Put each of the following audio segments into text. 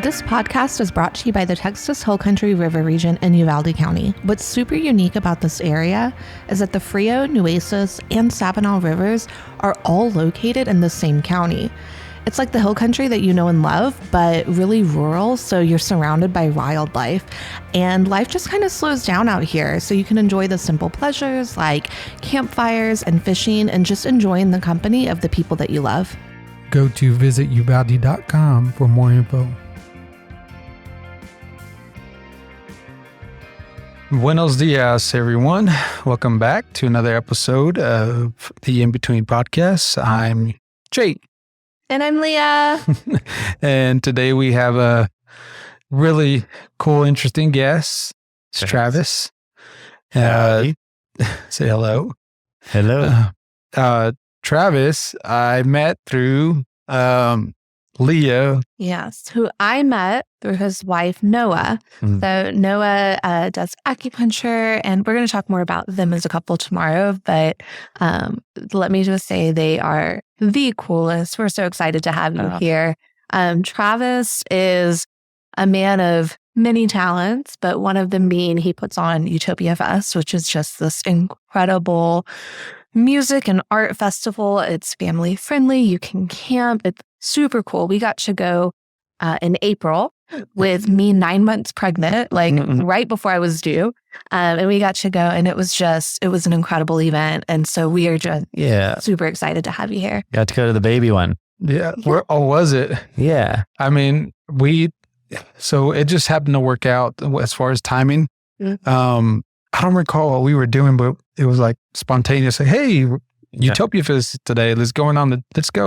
This podcast is brought to you by the Texas Hill Country River region in Uvalde County. What's super unique about this area is that the Frio, Nueces, and Sabinal rivers are all located in the same county. It's like the hill country that you know and love, but really rural, so you're surrounded by wildlife. And life just kind of slows down out here, so you can enjoy the simple pleasures like campfires and fishing and just enjoying the company of the people that you love. Go to visituvalde.com for more info. Buenos dias, everyone. Welcome back to another episode of the In Between Podcast. I'm Jake. And I'm Leah. And today we have a really cool, interesting guest. It's Travis. Say hello. Hello. Travis, I met through Leah. Yes, who I met through his wife, Noah. So Noah does acupuncture, and we're going to talk more about them as a couple tomorrow. But let me just say they are the coolest. We're so excited to have you here. Travis is a man of many talents, but one of them being he puts on UTOPIAfest, which is just this incredible music and art festival. It's family friendly. You can camp. It's super cool. We got to go in April with me 9 months pregnant, right before I was due. And we got to go, and it was an incredible event. And so we are just super excited to have you here. Got to go to the baby one. Yeah. Was it? Yeah. I mean, so it just happened to work out as far as timing. I don't recall what we were doing, but it was like spontaneous. Like, hey, UTOPIAfest today. Let's go. I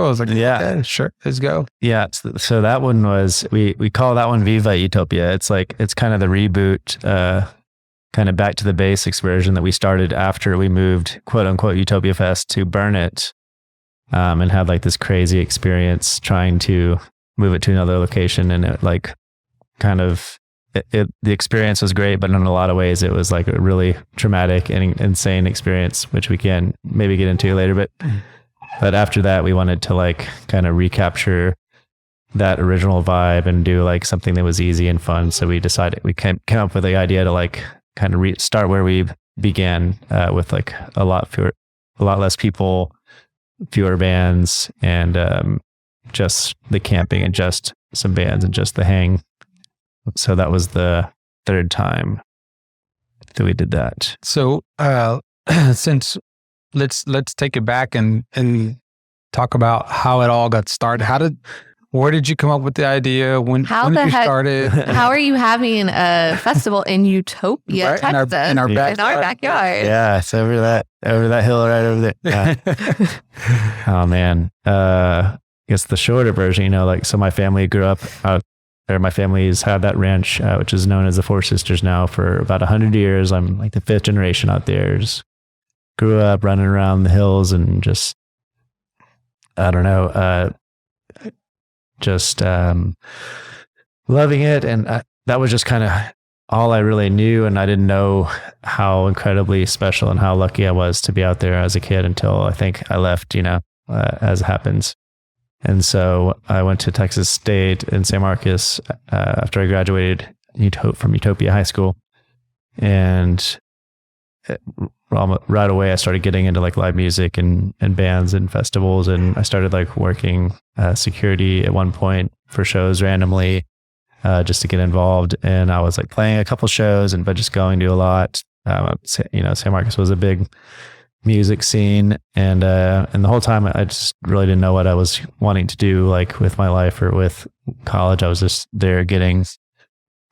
was like, yeah, sure. Let's go. Yeah. So that one was, we call that one Viva Utopia. It's kind of the reboot, kind of back to the basics version that we started after we moved, quote unquote, UTOPIAfest to Burnet, and had like this crazy experience trying to move it to another location. And it the experience was great, but in a lot of ways it was like a really traumatic and insane experience, which we can maybe get into later. But after that, we wanted to like kind of recapture that original vibe and do like something that was easy and fun. So we came up with the idea to like kind of start where we began, with like a lot less people, fewer bands, and just the camping and just some bands and just the hang. So that was the third time that we did that. So, since let's take it back and talk about how it all got started. Where did you come up with the idea? When did you start it? How are you having a festival in Utopia, right? Texas, in our backyard? Yeah, it's over that hill right over there. Yeah. Oh man, I guess the shorter version, so my family grew up out there. My family's had that ranch, which is known as the Four Sisters now, for about 100 years. I'm like the fifth generation out there. Just grew up running around the hills and just, I don't know, loving it. And that was just kind of all I really knew. And I didn't know how incredibly special and how lucky I was to be out there as a kid until I think I left, as it happens. And so I went to Texas State in San Marcos after I graduated from Utopia High School. And right away, I started getting into like live music and bands and festivals. And I started like working security at one point for shows randomly, just to get involved. And I was like playing a couple shows but just going to a lot. San Marcos was a big music scene, and the whole time I just really didn't know what I was wanting to do, like with my life or with college. I was just there getting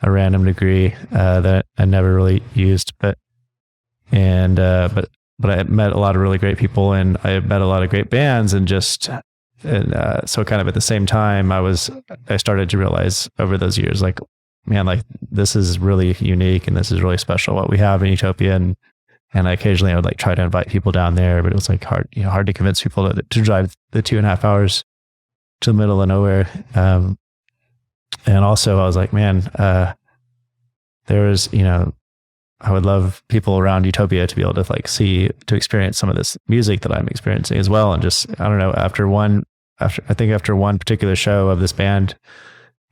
a random degree that I never really used, but I met a lot of really great people, and I met a lot of great bands, so kind of at the same time I started to realize over those years, like, man, like this is really unique and this is really special what we have in Utopia. And occasionally I would like try to invite people down there, but it was like hard to convince people to drive the 2.5 hours to the middle of nowhere. And also I was like, man, I would love people around Utopia to be able to to experience some of this music that I'm experiencing as well. And just, I don't know, after one particular show of this band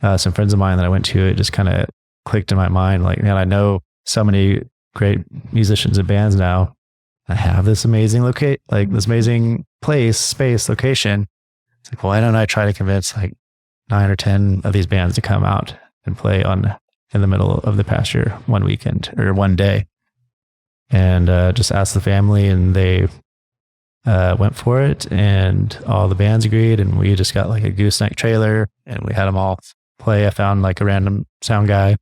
some friends of mine that I went to, it just kind of clicked in my mind. Like, man, I know so many great musicians and bands now. I have this amazing this amazing space, location. It's like, why don't I try to convince like 9 or 10 of these bands to come out and play in the middle of the pasture one weekend or one day? And just asked the family, and they went for it, and all the bands agreed, and we just got like a gooseneck trailer, and we had them all play. I found like a random sound guy,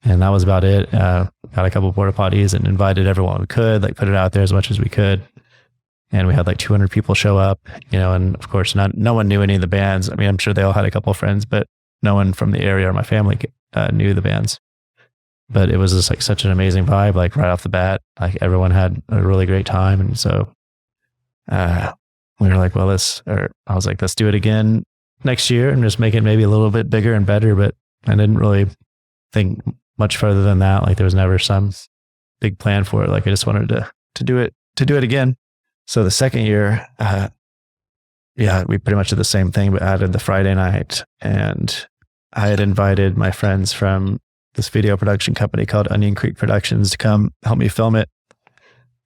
and that was about it. Got a couple of porta potties and invited everyone we could, like put it out there as much as we could. And we had like 200 people show up, and of course, no one knew any of the bands. I mean, I'm sure they all had a couple of friends, but no one from the area or my family knew the bands. But it was just like such an amazing vibe, like right off the bat. Like everyone had a really great time. And so we were like, I was like, let's do it again next year and just make it maybe a little bit bigger and better. But I didn't really think much further than that. Like there was never some big plan for it. Like I just wanted to do it again. So the second year, we pretty much did the same thing, but added the Friday night. And I had invited my friends from this video production company called Onion Creek Productions to come help me film it,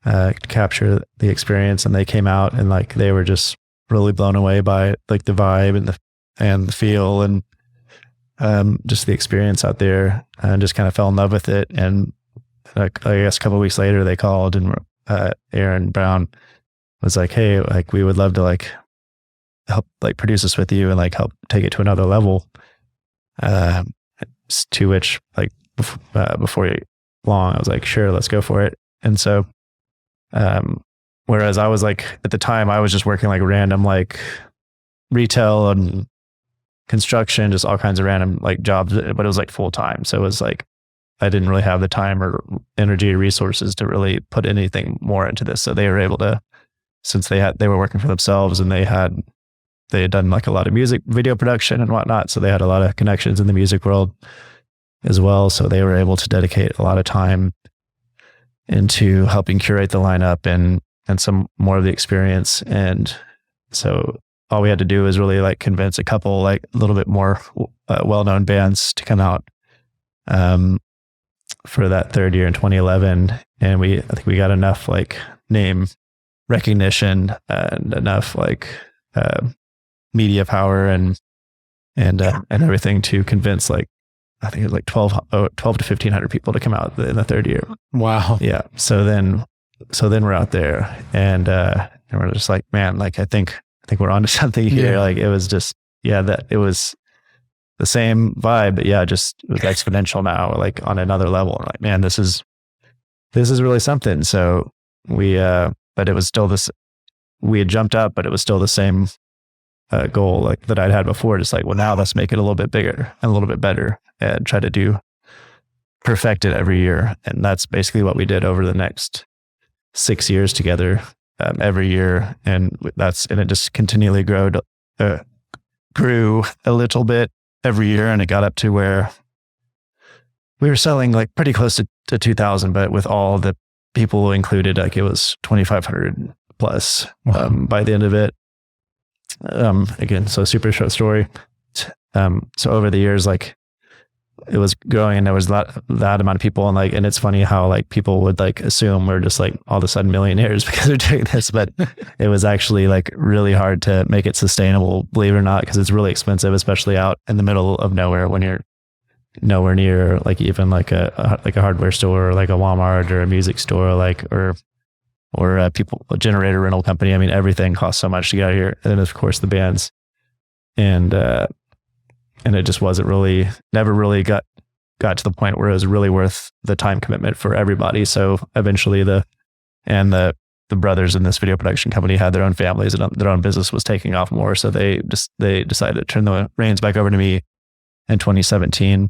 to capture the experience. And they came out, and like they were just really blown away by like the vibe and the feel and just the experience out there, and just kind of fell in love with it. And I guess a couple of weeks later they called, and Aaron Brown was like, hey, like we would love to like help like produce this with you and like help take it to another level. To which like before long I was like, sure, let's go for it. And so whereas I was like, at the time I was just working like random like retail and construction, just all kinds of random like jobs, but it was like full time. So it was like I didn't really have the time or energy or resources to really put anything more into this. So they were able to, since they were working for themselves, and they had done like a lot of music video production and whatnot. So they had a lot of connections in the music world as well. So they were able to dedicate a lot of time into helping curate the lineup and some more of the experience. And so all we had to do was really like convince a couple, like a little bit more well-known bands to come out for that third year in 2011. And I think we got enough like name recognition and enough like media power and everything to convince like, I think it was like 12 to 1,500 people to come out in the third year. Wow. Yeah. So then we're out there, and we're just like, man, like I think we're onto something here. Yeah. Like it was just, that it was the same vibe, but it was exponential now, like on another level. And like, man, this is really something. So but it was still we had jumped up, but it was still the same goal like that I'd had before. Just like, well, now let's make it a little bit bigger and a little bit better and try to perfect it every year. And that's basically what we did over the next 6 years together, every year. And it just continually grew a little bit every year. And it got up to where we were selling like pretty close to 2,000, but with all the people included, like it was 2,500 plus by the end of it. Again, so super short story. So over the years, like it was growing, and there was that amount of people, and it's funny how like people would like assume we're just like all of a sudden millionaires because they're doing this, but it was actually like really hard to make it sustainable, believe it or not, because it's really expensive, especially out in the middle of nowhere when you're nowhere near like even like a hardware store or like a Walmart or a music store, or a generator rental company. I mean, everything costs so much to get out here. And then of course the bands, and it just never really got to the point where it was really worth the time commitment for everybody. So eventually the brothers in this video production company had their own families, and their own business was taking off more. So they decided to turn the reins back over to me in 2017.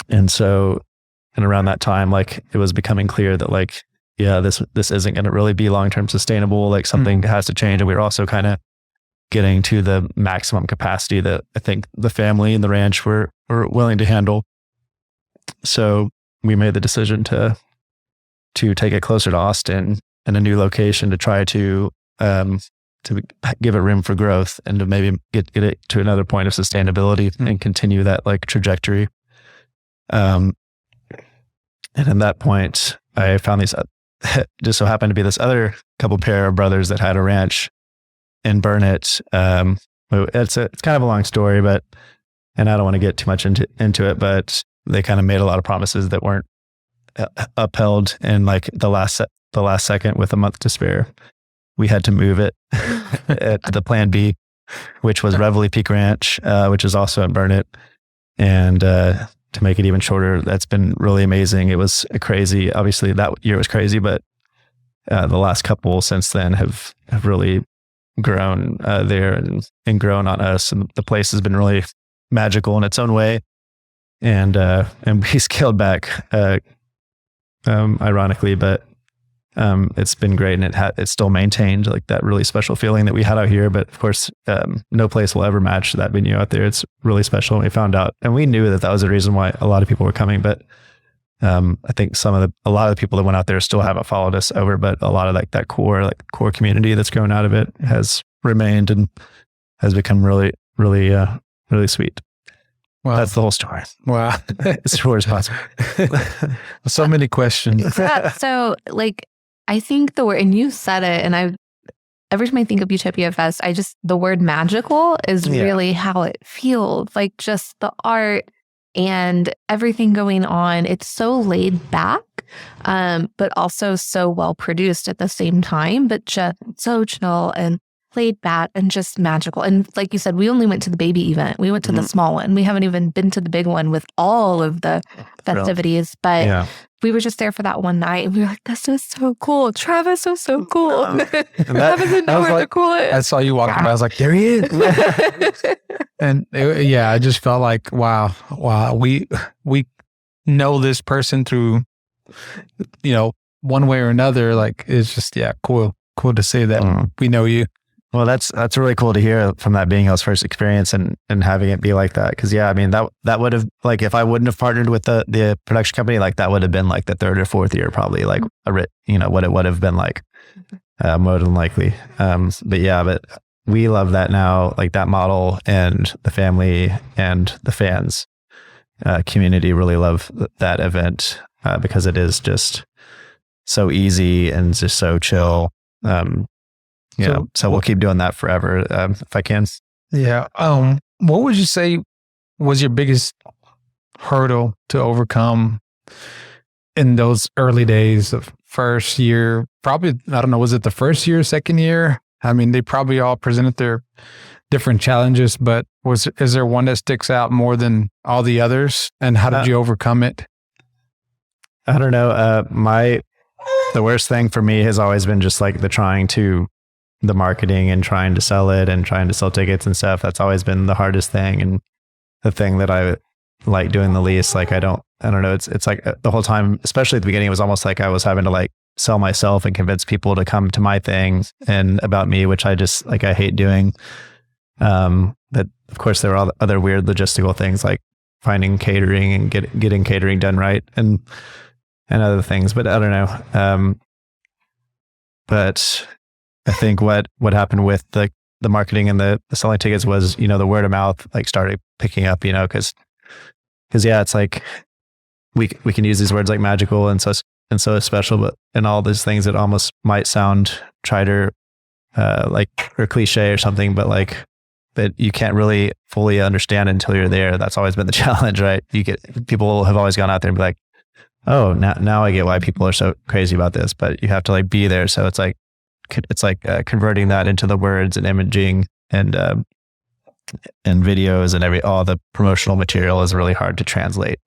And around that time, like it was becoming clear that like, this isn't going to really be long-term sustainable. Like something has to change. And we were also kind of getting to the maximum capacity that I think the family and the ranch were willing to handle. So we made the decision to take it closer to Austin in a new location to try to give it room for growth and to maybe get it to another point of sustainability and continue that like trajectory. And at that point, I found these, just so happened to be this other couple pair of brothers that had a ranch in Burnett. It's kind of a long story, and I don't want to get too much into it, but they kind of made a lot of promises that weren't upheld in like the last second with a month to spare. We had to move it to the plan B, which was Reveille Peak Ranch, which is also in Burnett. And to make it even shorter, that's been really amazing. It was crazy. Obviously that year was crazy, but the last couple since then have really grown there and grown on us. And the place has been really magical in its own way. And we scaled back, ironically, but it's been great, and it's still maintained like that really special feeling that we had out here. But of course, no place will ever match that venue out there. It's really special. And we found out, and we knew that was the reason why a lot of people were coming. But I think a lot of the people that went out there still haven't followed us over. But a lot of like that core community that's grown out of it has remained and has become really, really, really sweet. Wow. That's the whole story. Wow. As short as possible. So many questions. Yeah, so like, I think the word, and you said it, and every time I think of UTOPIAfest, the word magical is really how it feels. Like just the art and everything going on. It's so laid back, but also so well produced at the same time, but just so chill and laid back and just magical. And like you said, we only went to the baby event. We went to the small one. We haven't even been to the big one with all of the festivities, but we were just there for that one night and we were like, this is so cool. Travis was so cool. Travis and Noah are the coolest. I saw you walking by. I was like, there he is. And I just felt like, wow. We know this person through, one way or another. Like, it's just, cool to say that we know you. Well, that's really cool to hear from that being y'all's first experience and having it be like that. Cause I mean, that would have, like, if I wouldn't have partnered with the production company, like that would have been like the third or fourth year, probably like what it would have been like, more than likely. But we love that now, like that model, and the family and the fans, community really love that event, because it is just so easy and just so chill. So we'll keep doing that forever, if I can. Yeah. What would you say was your biggest hurdle to overcome in those early days of first year? Probably, I don't know, was it the first year, second year? I mean, they probably all presented their different challenges, but is there one that sticks out more than all the others? And how did you overcome it? I don't know. The worst thing for me has always been just like the marketing and trying to sell it and trying to sell tickets and stuff. That's always been the hardest thing, and the thing that I like doing the least. Like I don't know. It's like the whole time, especially at the beginning, it was almost like I was having to like sell myself and convince people to come to my things and about me, which I just like, I hate doing. But of course there were all other weird logistical things like finding catering and getting catering done right and other things, but I don't know. But I think what happened with the marketing and the selling tickets was, the word of mouth like started picking up, cause it's like we can use these words like magical and so special, but and all these things that almost might sound trite or cliche or something, but like that you can't really fully understand until you're there. That's always been the challenge, right? People have always gone out there and be like, oh, now I get why people are so crazy about this, but you have to like be there. So it's like converting that into the words and imaging and videos and all the promotional material is really hard to translate.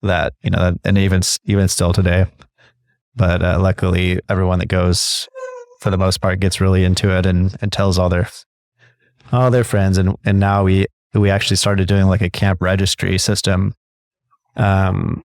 That, and even still today, but luckily everyone that goes for the most part gets really into it and tells all their friends. And now we actually started doing like a camp registry system. And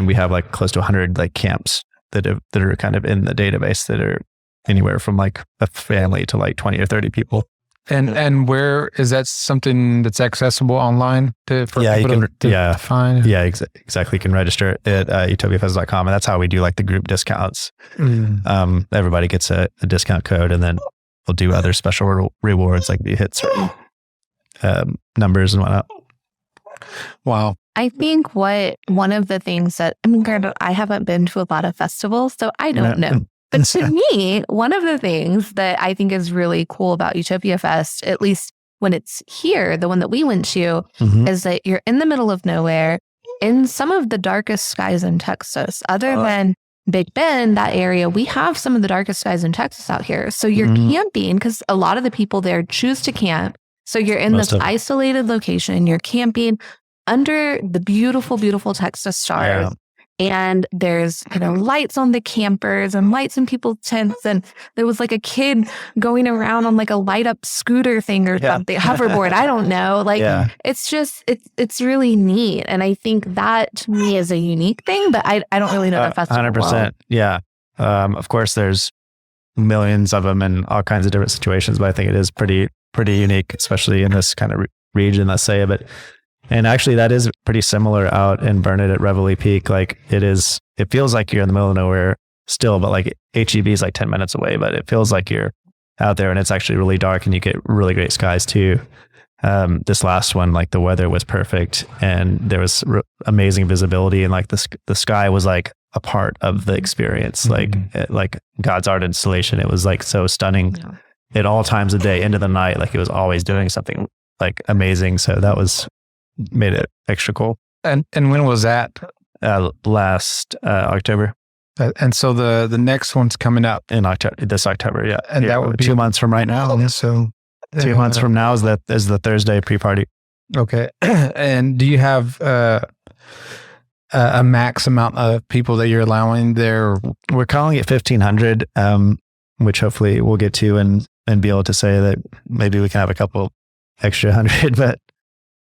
we have like close to 100 like camps that are kind of in the database that are anywhere from like a family to like 20 or 30 people. And where is that something that's accessible online for people to find? Yeah, exactly. You can register at utopiafest.com, and that's how we do like the group discounts. Everybody gets a discount code, and then we'll do other special rewards, like you hit certain numbers and whatnot. Wow. I think one of the things that, I mean, granted, I haven't been to a lot of festivals, so I don't know. But to me, one of the things that I think is really cool about Utopia Fest, at least when it's here, the one that we went to, is that you're in the middle of nowhere in some of the darkest skies in Texas. Other than Big Bend, that area, we have some of the darkest skies in Texas out here. So you're camping, because a lot of the people there choose to camp. So you're in this isolated location, you're camping under the beautiful, beautiful Texas stars. And there's, lights on the campers and lights in people's tents. And there was like a kid going around on like a light up scooter thing or something, hoverboard. I don't know. It's just, it's really neat. And I think that to me is a unique thing, but I don't really know the festival 100%. Well. Yeah. Of course, there's millions of them in all kinds of different situations, but I think it is pretty unique, especially in this kind of region, let's say. And actually, that is pretty similar out in Burnett at Reveille Peak. Like it feels like you're in the middle of nowhere still, but like HEB is like 10 minutes away, but it feels like you're out there, and it's actually really dark, and you get really great skies too. This last one, like the weather was perfect, and there was amazing visibility, and like the sky was like a part of the experience, like God's art installation. It was like so stunning at all times of day, into the night. Like it was always doing something like amazing. So that made it extra cool. And when was that? Last October. And so the next one's coming up in this October. Yeah. And that would be 2 months from right now. So 2 months from now is the Thursday pre-party. Okay. And do you have a max amount of people that you're allowing there? We're calling it 1,500, which hopefully we'll get to and be able to say that maybe we can have a couple extra 100, but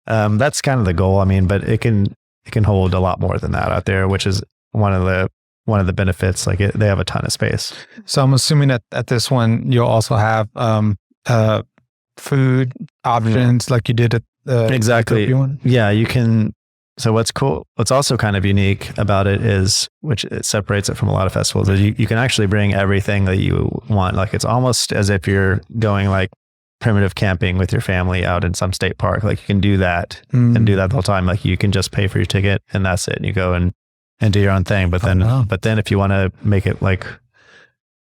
that's kind of the goal. I mean, but it can hold a lot more than that out there, which is one of the benefits. Like they have a ton of space. So I'm assuming that at this one you'll also have food options like you did at the exactly one. Yeah, you can. So what's also kind of unique about it is, which it separates it from a lot of festivals, is you can actually bring everything that you want. Like it's almost as if you're going like primitive camping with your family out in some state park. Like you can do that and do that the whole time. Like you can just pay for your ticket and that's it. And you go and do your own thing. But then if you want to make it like,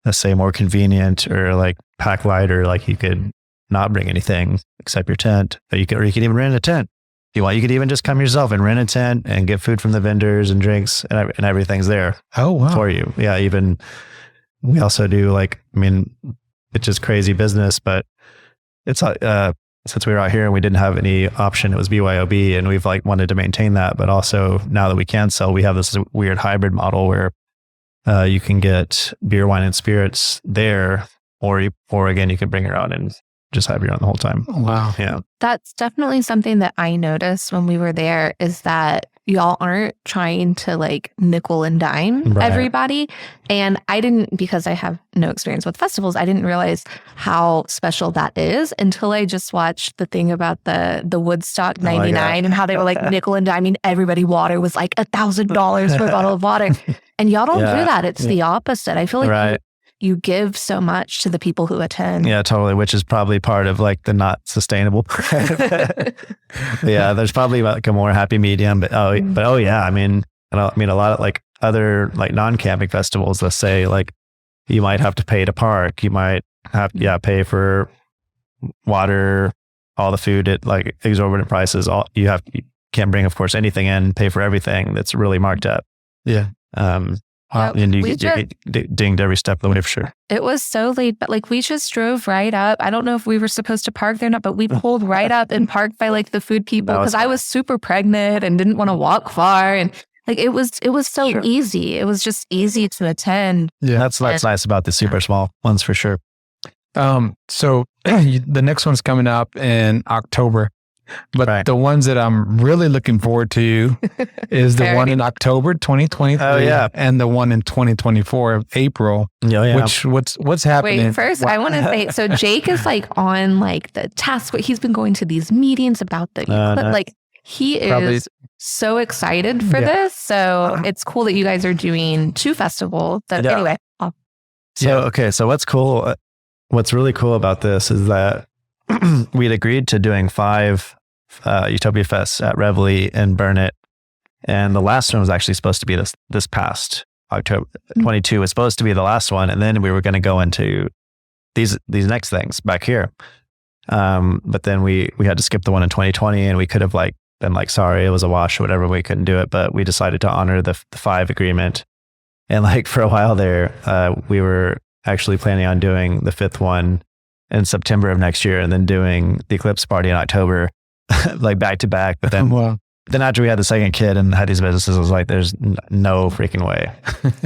let's say more convenient or like pack lighter, like you could not bring anything except your tent, or you could even rent a tent. If you want, you could even just come yourself and rent a tent and get food from the vendors and drinks and everything's there. Oh, wow. For you. Yeah. Even we also do like, I mean, it's just crazy business, but it's since we were out here and we didn't have any option, it was BYOB, and we've like wanted to maintain that. But also now that we can sell, we have this weird hybrid model where you can get beer, wine, and spirits there, or again, you can bring your own and just have your own the whole time. Wow. Yeah. That's definitely something that I noticed when we were there, is that y'all aren't trying to like nickel and dime everybody. And I didn't, because I have no experience with festivals, I didn't realize how special that is until I just watched the thing about the Woodstock 99 and how they were like nickel and diming everybody. Water was like $1,000 for a bottle of water. And y'all don't do that. It's the opposite. I feel like you give so much to the people who attend. Yeah, totally. Which is probably part of like the not sustainable. Yeah, there's probably like a more happy medium. But yeah, I mean a lot of like other like non-camping festivals. Let's say like you might have to pay to park. You might have pay for water, all the food at like exorbitant prices. You can't bring, of course, anything in. Pay for everything that's really marked up. Yeah. And you get dinged every step of the way for sure. It was so late, but like we just drove right up. I don't know if we were supposed to park there or not, but we pulled right up and parked by like the food people because I was super pregnant and didn't want to walk far. And like it was so easy. It was just easy to attend. Yeah, that's nice about the super small ones for sure. So the next one's coming up in October. But the ones that I'm really looking forward to is the one in October 2023 and the one in 2024 April. What's happening? Wait, first I want to say, so Jake is like on like the task. He's been going to these meetings about the like he is so excited for this. So it's cool that you guys are doing two festivals. Anyway. So what's cool what's really cool about this is that we'd agreed to doing 5 Utopia Fests at Reveille and Burnet. And the last one was actually supposed to be this past October 22 was supposed to be the last one. And then we were going to go into these next things back here. But then we had to skip the one in 2020, and we could have been like, sorry, it was a wash or whatever. We couldn't do it, but we decided to honor the 5 agreement. And for a while there, we were actually planning on doing the 5th one in September of next year, and then doing the Eclipse party in October, back to back. But then, wow. Then after we had the second kid and had these businesses, I was like, there's no freaking way.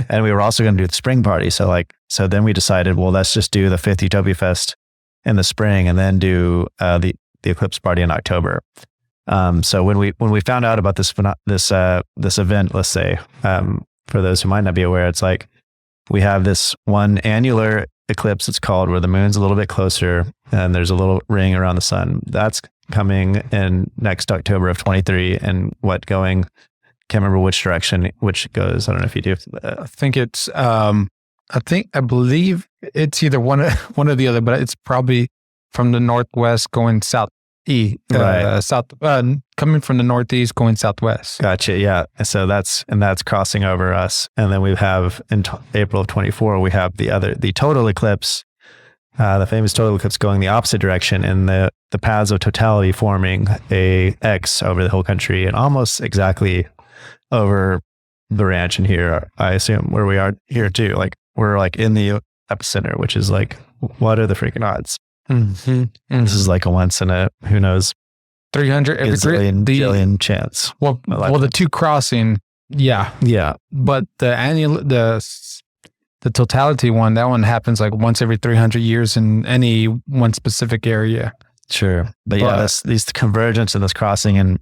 And we were also going to do the spring party. So then we decided, well, let's just do the 5th Utopia Fest in the spring, and then do the Eclipse party in October. So when we found out about this event, let's say, for those who might not be aware, it's we have this one annular eclipse, it's called, where the moon's a little bit closer and there's a little ring around the sun. That's coming in next October of 23, and can't remember which direction, which goes, I don't know if you do. I think it's, I believe it's either one or the other, but it's probably from the northwest going southeast, coming from the northeast going southwest. Gotcha. Yeah. So that's crossing over us. And then we have in April of 24, we have the total eclipse, the famous total eclipse going the opposite direction, and the paths of totality forming a X over the whole country, and almost exactly over the ranch in here, I assume, where we are here too. We're in the epicenter, which is what are the freaking odds? Mm-hmm. Mm-hmm. This is a once in a, who knows, 300 billion chance. Well, the 2 crossing, yeah. But the totality one, that one happens once every 300 years in any one specific area. Sure. But yeah, these convergence and this crossing, and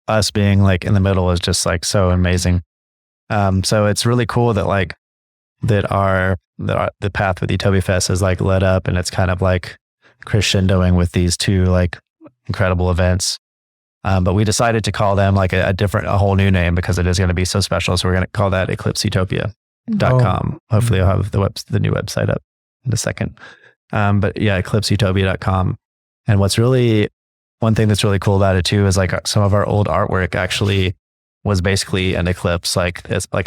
us being in the middle is just so amazing. So it's really cool that the path with Utopia Fest is led up, and it's kind of crescendoing with these 2 incredible events. But we decided to call them a whole new name, because it is going to be so special. So we're going to call that eclipseutopia.com. Hopefully I'll have the new website up in a second. But yeah, eclipseutopia.com. And one thing that's really cool about it too is some of our old artwork actually was basically an eclipse, it's a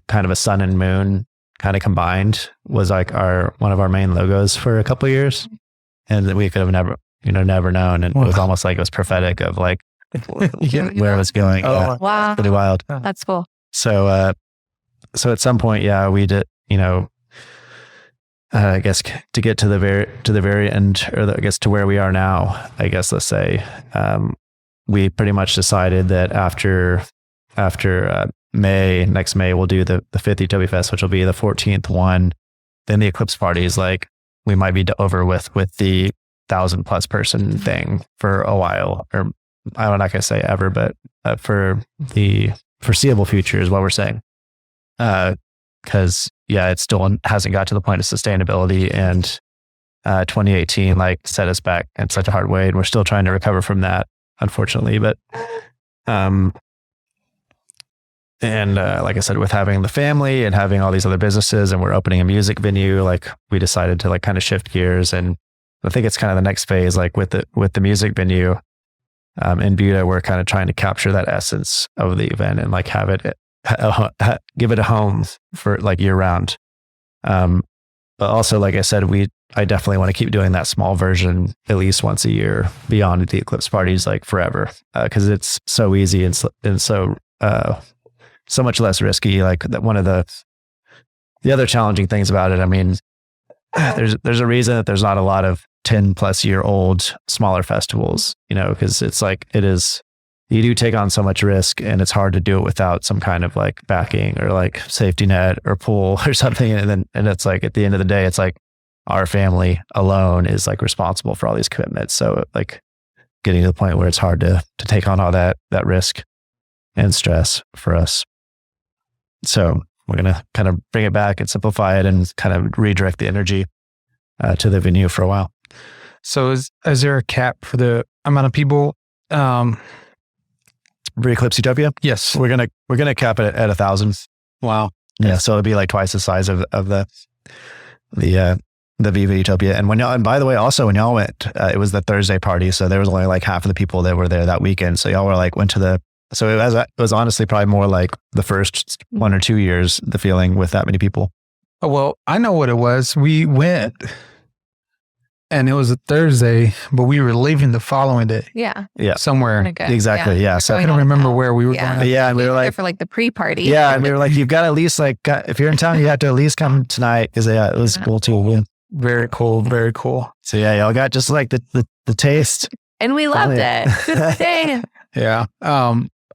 kind of a sun and moon kind of combined, was one of our main logos for a couple of years. And we could have never known. And it was almost it was prophetic of where it was going. Oh, yeah. Wow. Pretty wild. That's cool. So at some point, we did, I guess to get to the very end, or I guess to where we are now, I guess, let's say, we pretty much decided that after next May, we'll do the 5th Utopia Fest, which will be the 14th one. Then the Eclipse party is we might be over with the 1,000+ person thing for a while, or I'm not going to say ever, but for the foreseeable future is what we're saying. Because it still hasn't got to the point of sustainability, and 2018 set us back in such a hard way, and we're still trying to recover from that, unfortunately. But like I said, with having the family and having all these other businesses, and we're opening a music venue, we decided to kind of shift gears. And I think it's kind of the next phase, with the music venue in Buda, we're kind of trying to capture that essence of the event and have it, give it a home for year round. But also, like I said, I definitely want to keep doing that small version at least once a year beyond the Eclipse parties, because it's so easy and so much less risky. That one of the other challenging things about it, I mean, there's a reason that there's not a lot of 10+ year old smaller festivals, because it's it is, you do take on so much risk, and it's hard to do it without some kind of backing or safety net or pool or something. And it's at the end of the day, it's our family alone is responsible for all these commitments. So getting to the point where it's hard to take on all that risk and stress for us. So we're going to kind of bring it back and simplify it and kind of redirect the energy to the venue for a while. So is there a cap for the amount of people? Eclipse Utopia? Yes. We're gonna cap it at 1,000. Wow. Yeah. So it'd be twice the size of the the Viva Utopia. And and by the way, also when y'all went, it was the Thursday party. So there was only like half of the people that were there that weekend. So y'all were like, so it was honestly probably more like the first 1 or 2 years, the feeling with that many people. Oh, well, I know what it was. We went and it was a Thursday, but we were leaving the following day. Yeah. Somewhere. Exactly. Yeah. So I don't remember where we were going. Yeah. And we were like, for like the pre-party. Yeah. And we were like, you've got to at least if you're in town, you have to at least come tonight. Cause it was cool too. Yeah. Very cool. Very cool. So yeah, y'all got just like the taste. And we loved it. Good day. Yeah.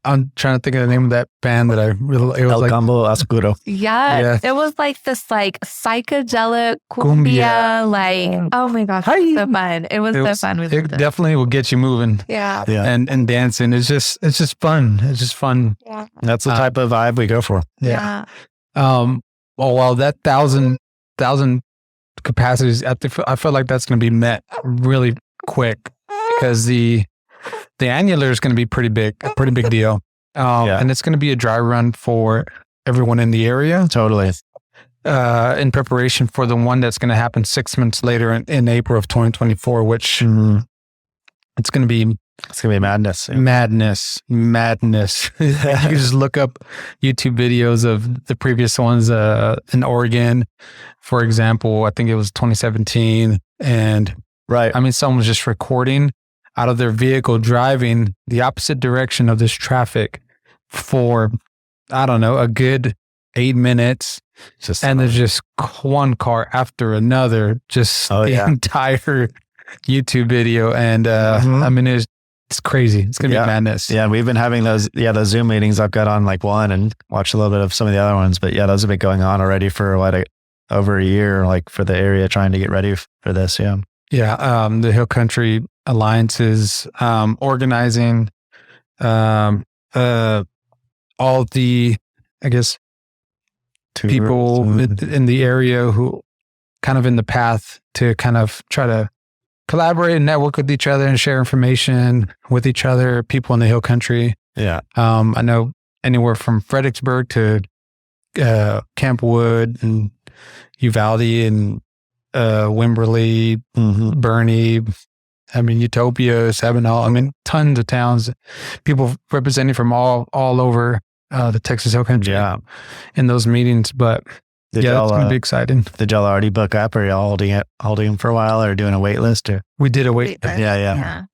I'm trying to think of the name of that band that I really, it was El Cambo Oscuro. Yeah. It was like this like psychedelic cumbia, like, oh my gosh, so fun. It was so fun. It definitely will get you moving. Yeah. And dancing. It's just fun. It's just fun. Yeah. That's the type of vibe we go for. Yeah. Well, that 1,000 capacities, I feel like that's going to be met really quick because the annular is going to be a pretty big deal. And it's going to be a dry run for everyone in the area. Totally. In preparation for the one that's going to happen 6 months later in April of 2024, which it's going to be madness. Yeah. Madness. You can just look up YouTube videos of the previous ones in Oregon, for example. I think it was 2017. And right. I mean, someone was just recording out of their vehicle driving the opposite direction of this traffic for, I don't know, a good 8 minutes. And there's just one car after another, just the entire YouTube video. And I mean, it's crazy. It's going to be madness. Yeah. We've been having those Zoom meetings. I've got on like one and watched a little bit of some of the other ones, but yeah, those have been going on already for over a year, like for the area trying to get ready for this. Yeah. Yeah. The Hill Country Alliances, organizing, all the, I guess, people in the area who kind of in the path to kind of try to collaborate and network with each other and share information with each other, people in the Hill Country. Yeah. I know anywhere from Fredericksburg to Camp Wood and Uvalde and Wimberley, Bernie, I mean, Utopia, Seminole, I mean, tons of towns, people representing from all over the Texas Hill Country in those meetings. But it's going to be exciting. Did y'all already book up, or y'all holding them for a while, or doing a wait list? Or? We did a wait list.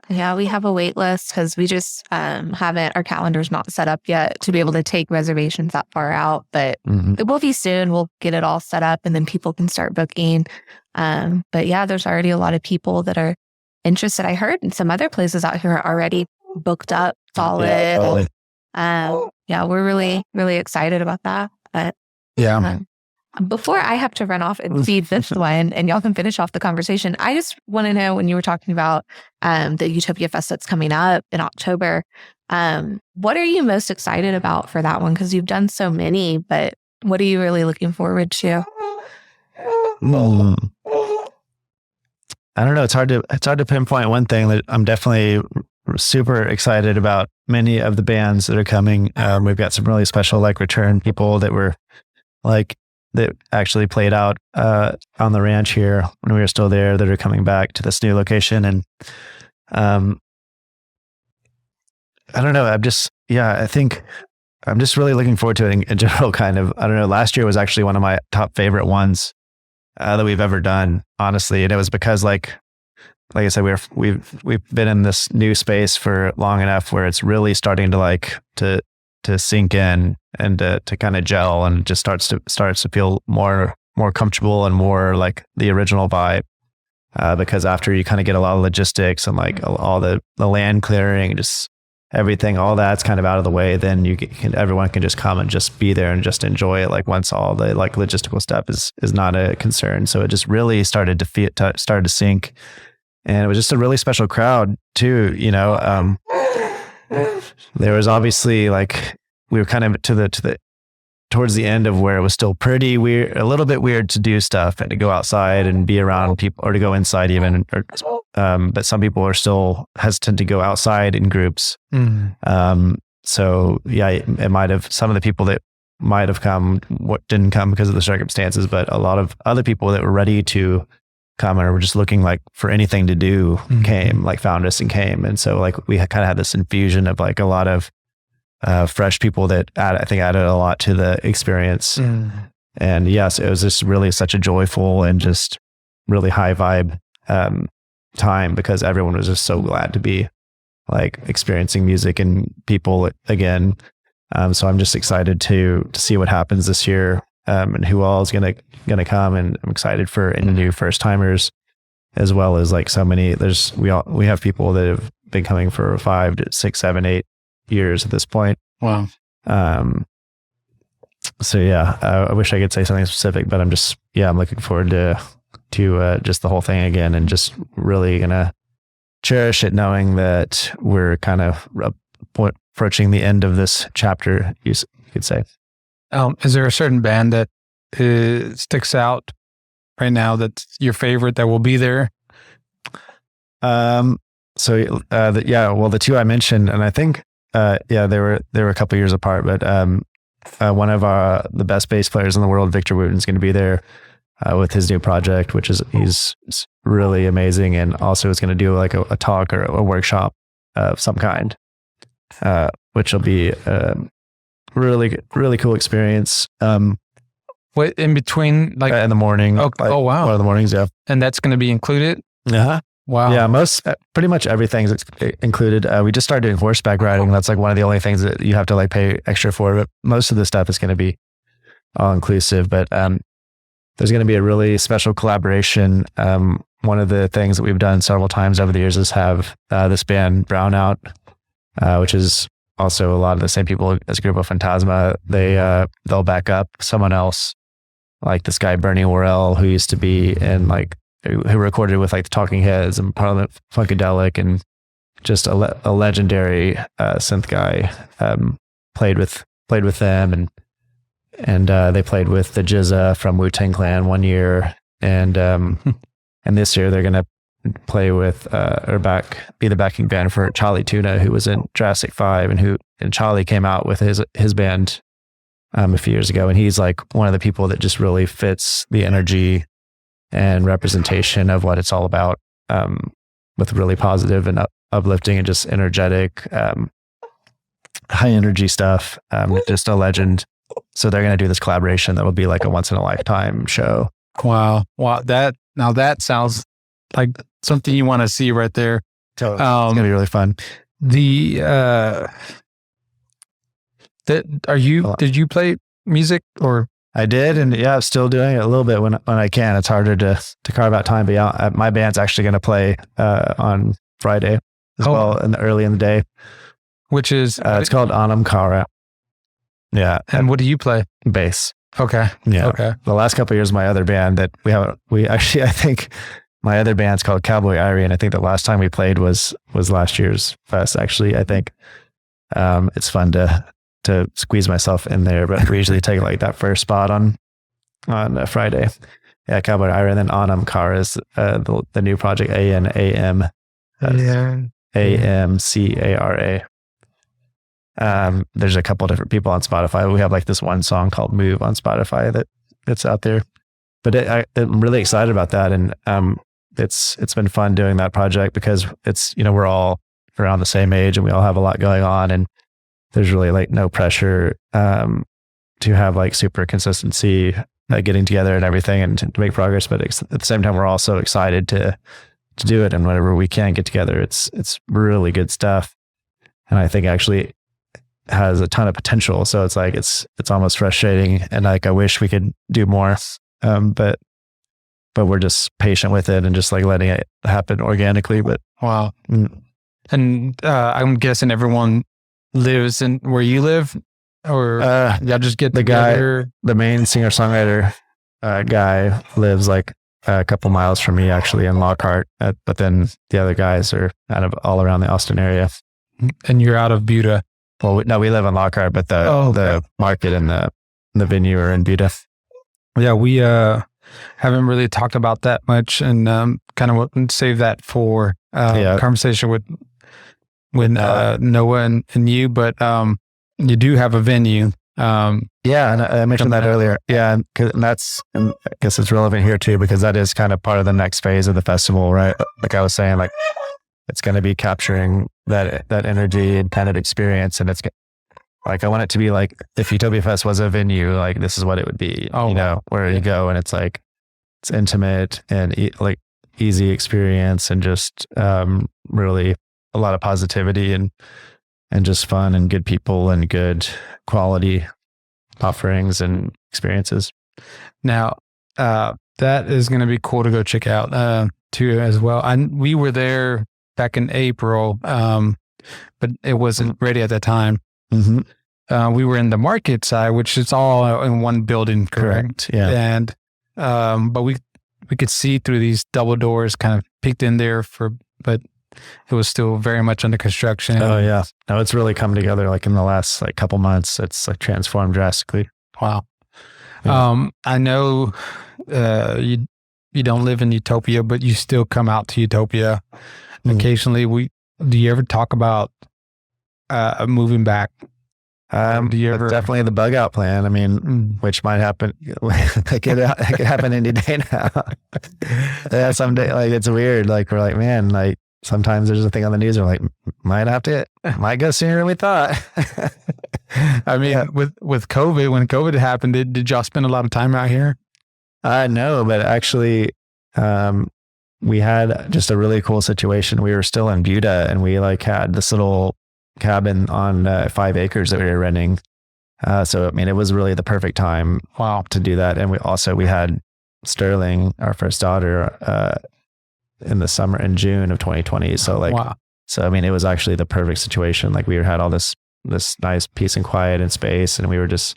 Yeah, we have a wait list because we just haven't, our calendar's not set up yet to be able to take reservations that far out. But it will be soon. We'll get it all set up and then people can start booking. But yeah, there's already a lot of people that are interested. I heard in some other places out here are already booked up solid. Yeah, totally. We're really, really excited about that. But before I have to run off and feed this one and y'all can finish off the conversation, I just want to know, when you were talking about the UTOPIAfest that's coming up in October, what are you most excited about for that one? Because you've done so many, but what are you really looking forward to? I don't know. It's hard to pinpoint one thing. That I'm definitely super excited about many of the bands that are coming. We've got some really special return people that actually played out on the ranch here when we were still there, that are coming back to this new location. And I don't know. I think I'm just really looking forward to it in general. Kind of, I don't know. Last year was actually one of my top favorite ones that we've ever done, honestly. And it was because like I said, we've been in this new space for long enough where it's really starting to sink in and to kind of gel, and just starts to feel more comfortable and more like the original vibe. Because after you kind of get a lot of logistics and all the land clearing, just everything, all that's kind of out of the way, then everyone can just come and just be there and just enjoy it. Once all the logistical stuff is not a concern. So it just really started to sink, and it was just a really special crowd too. There was obviously we were kind of towards the end of where it was still pretty weird, a little bit weird to do stuff and to go outside and be around people, or to go inside even. But some people are still hesitant to go outside in groups. So yeah, it might have, some of the people that might have come, didn't come because of the circumstances, but a lot of other people that were ready to come and were just looking like for anything to do came, like found us and came. And so like we kind of had this infusion of like a lot of fresh people that I think added a lot to the experience. And yes, it was just really such a joyful and just really high vibe time, because everyone was just so glad to be like experiencing music and people again. So I'm just excited to see what happens this year, and who all is gonna come. And I'm excited for any new first timers, as well as like so many. We have people that have been coming for 5 to 6, 7, 8 years at this point. Wow. So yeah, I wish I could say something specific, but I'm looking forward to just the whole thing again, and just really gonna cherish it, knowing that we're kind of approaching the end of this chapter, you could say. Is there a certain band that sticks out right now that's your favorite that will be there? Well, the two I mentioned, and I think they were a couple years apart, but one of the best bass players in the world, Victor Wooten, is going to be there with his new project, which is he's really amazing, and also is going to do like a talk or a workshop of some kind, which will be really, really cool experience. What in between, like in the morning? Oh, like, oh wow! One of the mornings, yeah. And that's going to be included. Uh-huh. Wow. Yeah, pretty much everything's included. We just started doing horseback riding. That's like one of the only things that you have to like pay extra for. But most of the stuff is going to be all inclusive. But there's going to be a really special collaboration. One of the things that we've done several times over the years is have this band Brownout, which is also a lot of the same people as Grupo Fantasma. They'll back up someone else, like this guy Bernie Worrell, who used to be in like, who recorded with like the Talking Heads and Parliament Funkadelic, and just a legendary synth guy. Played with them, and they played with the Jizza from Wu-Tang Clan one year, and this year they're gonna play with be the backing band for Charlie Tuna, who was in Jurassic 5, and Charlie came out with his band a few years ago, and he's like one of the people that just really fits the energy and representation of what it's all about, with really positive and uplifting and just energetic, high energy stuff. Just a legend. So they're going to do this collaboration that will be like a once in a lifetime show. Wow. That sounds like something you want to see right there. So it's going to be really fun. Did you play music or? I did, and yeah, I'm still doing it a little bit when I can. It's harder to carve out time, but yeah, my band's actually going to play on Friday as well, early in the day. Which is? It's called Anam Kara. Yeah. And what do you play? Bass. Okay. Yeah. Okay. The last couple of years, my other band that I think my other band's called Cowboy Irie, and I think the last time we played was last year's fest. Actually, I think it's fun to squeeze myself in there, but we usually take like that first spot on Friday. Yeah, Cowboy Irie, and then Anam Kara is the new project, ANAM. AMCARA. There's a couple different people on Spotify. We have like this one song called Move on Spotify that's out there, but I'm really excited about that. And it's been fun doing that project because it's, we're all around the same age and we all have a lot going on, and there's really like no pressure to have like super consistency getting together and everything and to make progress. But at the same time, we're also excited to do it. And whenever we can get together, it's really good stuff. And I think actually has a ton of potential. So it's like, it's almost frustrating. And like, I wish we could do more. But we're just patient with it and just like letting it happen organically. But wow. And I'm guessing everyone lives in where you live, or y'all just get together? The main singer-songwriter guy lives like a couple miles from me actually in Lockhart, but then the other guys are kind of all around the Austin area. And you're out of Buda? Well, no, we live in Lockhart, but the market and the venue are in Buda. Yeah, we haven't really talked about that much, and kind of save that for conversation with Noah and you. But you do have a venue. Yeah, and I mentioned that earlier. Yeah, and I guess it's relevant here too, because that is kind of part of the next phase of the festival, right? Like I was saying, like it's going to be capturing that energy and kind of experience, and it's like I want it to be like if UTOPIAfest was a venue, like this is what it would be. Oh, where you go and it's like it's intimate and like easy experience, and just really a lot of positivity and just fun and good people and good quality offerings and experiences. Now, that is going to be cool to go check out too as well. We were there back in April, but it wasn't ready at that time. Mm-hmm. We were in the market side, which is all in one building, correct? Yeah. And but we could see through these double doors, kind of peeked in there but it was still very much under construction. Oh yeah. No, it's really come together like in the last like couple months. It's like transformed drastically. Wow. Yeah. I know you don't live in Utopia, but you still come out to Utopia occasionally. Do you ever talk about moving back? Do you ever? Definitely the bug out plan. I mean, which might happen. it could happen any day now. Yeah, someday. Like it's weird. Like we're like, man, like sometimes there's a thing on the news. We're like, might go sooner than we thought. I mean, with COVID, when COVID happened, did y'all spend a lot of time out here? No, but actually, we had just a really cool situation. We were still in Buda, and we like had this little cabin on 5 acres that we were renting. So I mean, it was really the perfect time. Wow. To do that. And we had Sterling, our first daughter, in the summer in June of 2020. So like, wow. So I mean, it was actually the perfect situation. Like we had all this nice peace and quiet and space, and we were just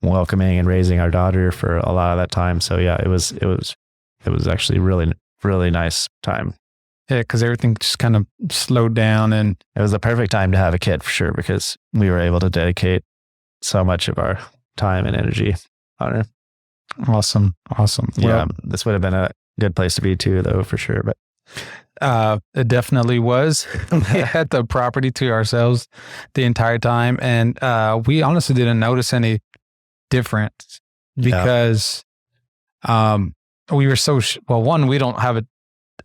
welcoming and raising our daughter for a lot of that time. So yeah, it was actually really, really nice time. Yeah, because everything just kind of slowed down, and it was the perfect time to have a kid for sure, because we were able to dedicate so much of our time and energy on her. Awesome. Yeah, Well, this would have been a good place to be too, though, for sure. But it definitely was. We had the property to ourselves the entire time, and we honestly didn't notice any difference because we were so one, we don't have a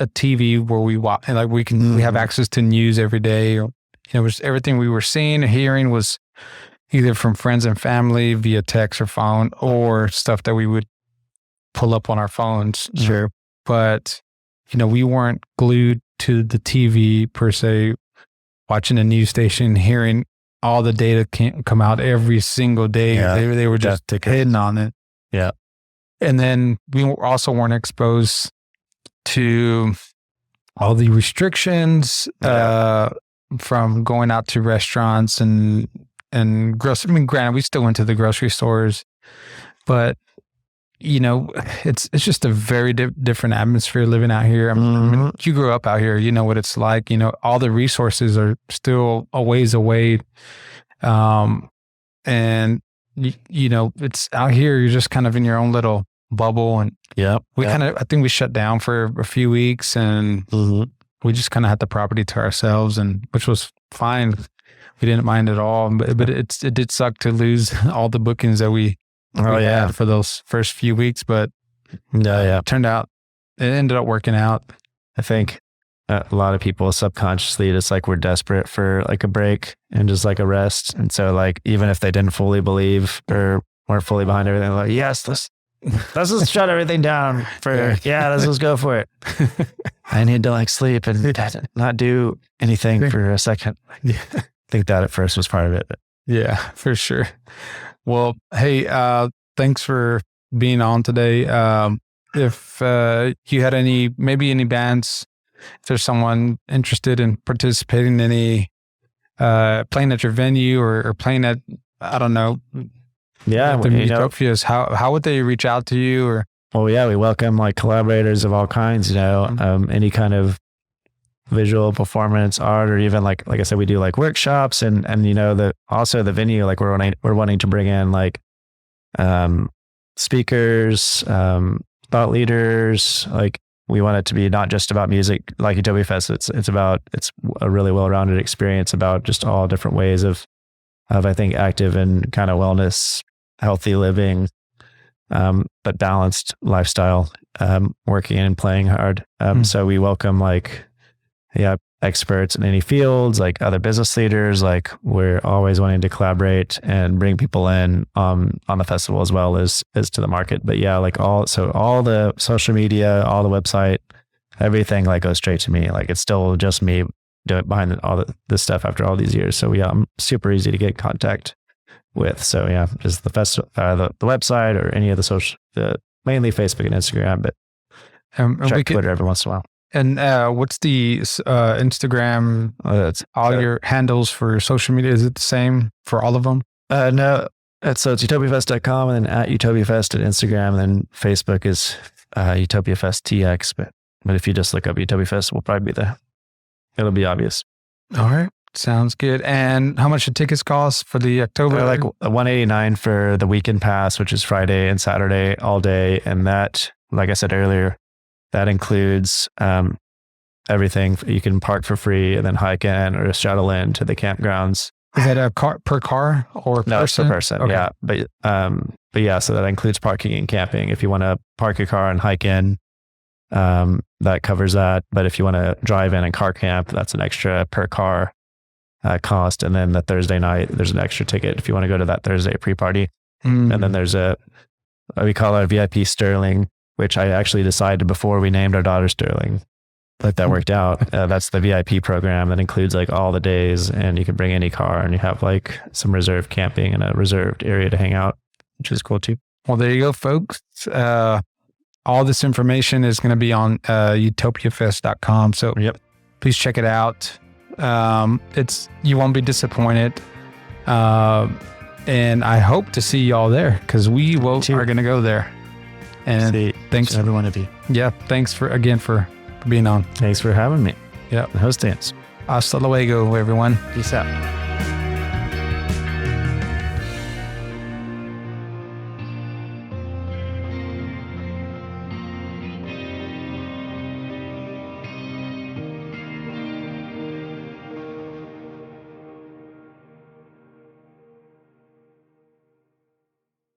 TV where we watch, like we have access to news every day, or everything we were seeing or hearing was either from friends and family via text or phone, or stuff that we would pull up on our phones. Sure. But we weren't glued to the TV per se, watching a news station, hearing all the data come out every single day. Yeah. They were just hidden on it. Yeah. And then we also weren't exposed to all the restrictions from going out to restaurants and grocery. I mean, granted, we still went to the grocery stores, but it's just a very different atmosphere living out here. I mean, you grew up out here, you know what it's like. All the resources are still a ways away, and it's out here. You're just kind of in your own little bubble, and I think we shut down for a few weeks, and we just kind of had the property to ourselves, and which was fine. We didn't mind at all, but it did suck to lose all the bookings that we had for those first few weeks. But it ended up working out. I think a lot of people subconsciously just like we're desperate for like a break and just like a rest, and so like even if they didn't fully believe or weren't fully behind everything, like yes, let's just shut everything down let's just go for it. I need to like sleep and not do anything for a second. I think that at first was part of it. But. Yeah, for sure. Well, hey, thanks for being on today. If you had any bands, if there's someone interested in participating in any, playing at your venue or playing at, I don't know, the Utopias, how would they reach out to you? Or we welcome like collaborators of all kinds, any kind of visual performance, art, or even like I said, we do like workshops and also the venue, like we're wanting to bring in like speakers, thought leaders. Like we want it to be not just about music like UTOPIAfest. It's a really well-rounded experience about just all different ways of of, I think, active and kind of wellness, healthy living, but balanced lifestyle, working and playing hard. So we welcome experts in any fields, like other business leaders. Like we're always wanting to collaborate and bring people in on the festival as well as to the market. But yeah, like all the social media, all the website, everything like goes straight to me. Like it's still just me doing behind all this stuff after all these years. So yeah, I'm super easy to get in contact with. So yeah, just the festival, the website or any of the social, mainly Facebook and Instagram, but check Twitter every once in a while. And what's the Instagram? All your handles for social media, is it the same for all of them? No, it's utopiafest.com and then at UTOPIAfest at Instagram, and then Facebook is UTOPIAfest TX. But if you just look up UTOPIAfest, we'll probably be there. It'll be obvious. All right. Sounds good. And how much the tickets cost for the October? Like $189 for the weekend pass, which is Friday and Saturday all day. And that, like I said earlier, that includes everything. You can park for free and then hike in or shuttle in to the campgrounds. Is that a car per car or no, person? Per person. Okay. Yeah. But yeah, so that includes parking and camping. If you want to park your car and hike in, that covers that. But if you want to drive in and car camp, that's an extra per car cost. And then the Thursday night, there's an extra ticket if you want to go to that Thursday pre-party. And then there's we call it a VIP Sterling, which I actually decided before we named our daughter Sterling. But that worked out. That's the VIP program that includes like all the days, and you can bring any car, and you have like some reserved camping and a reserved area to hang out, which is cool too. Well, there you go, folks. All this information is going to be on utopiafest.com. So please check it out. You won't be disappointed. And I hope to see y'all there because we are going to go there. And thanks to every one of you. Yeah. Thanks for being on. Thanks for having me. Yeah. The host dance. Hasta luego, everyone. Peace out.